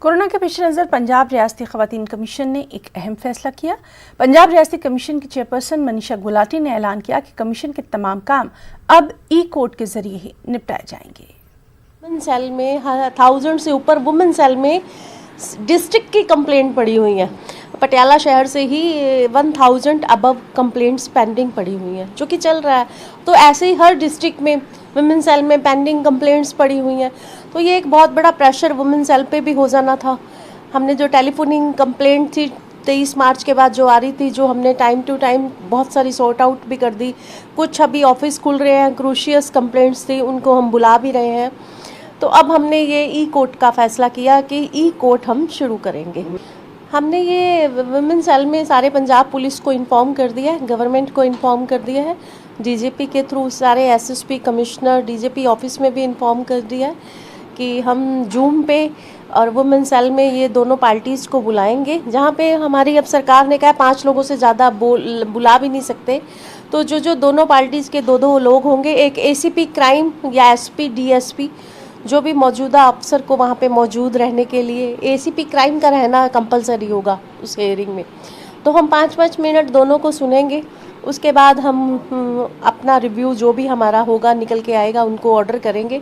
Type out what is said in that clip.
Corona के पेश नज़र पंजाब रियासती ख़वातीन कमीशन ने एक अहम फैसला किया। पंजाब रियासती कमीशन की चेयरपर्सन मनीषा गुलाटी ने ऐलान किया कि कमीशन के तमाम काम अब ई-कोर्ट के जरिए ही निपटाए जाएंगे। वुमेन सेल में 1000 से ऊपर वुमेन सेल में डिस्ट्रिक्ट की कंप्लेंट पड़ी हुई है। पटियाला शहर से ही 1000 अबव कंप्लेंट्स पेंडिंग पड़ी हुई हैं, जो कि चल रहा है। तो ऐसे ही हर डिस्ट्रिक्ट में वुमेन सेल में पेंडिंग कंप्लेंट्स पड़ी हुई हैं। तो ये एक बहुत बड़ा प्रेशर वुमेन सेल पे भी हो जाना था। हमने जो टेलीफोनिंग कंप्लेंट थी 23 मार्च के बाद जो आ रही थी, जो हमने टाइम टू टाइम बहुत सारी सॉर्ट आउट भी कर दी। कुछ अभी ऑफिस खुल रहे हैं, क्रूशियस कंप्लेंट्स थी, उनको हम बुला भी रहे हैं। तो अब हमने ये ई-कोर्ट का फैसला किया कि ई-कोर्ट हम शुरू करेंगे। हमने ये वुमेन सेल में सारे पंजाब पुलिस को इन्फॉर्म कर दिया है, गवर्नमेंट को इन्फॉर्म कर दिया है, डीजीपी के थ्रू सारे एसएसपी कमिश्नर डीजीपी ऑफिस में भी इन्फॉर्म कर दिया है कि हम जूम पे और वुमेन सेल में ये दोनों पार्टीज़ को बुलाएंगे। जहाँ पे हमारी अब सरकार ने कहा 5 लोगों से ज़्यादा बुला भी नहीं सकते। तो जो दोनों पार्टीज़ के दो लोग होंगे, एक एसीपी क्राइम या एसपी डीएसपी जो भी मौजूदा अफसर को वहाँ पे मौजूद रहने के लिए, एसीपी क्राइम का रहना कंपलसरी होगा उस हेयरिंग में। तो हम 5-5 मिनट दोनों को सुनेंगे, उसके बाद हम अपना रिव्यू जो भी हमारा होगा निकल के आएगा उनको ऑर्डर करेंगे।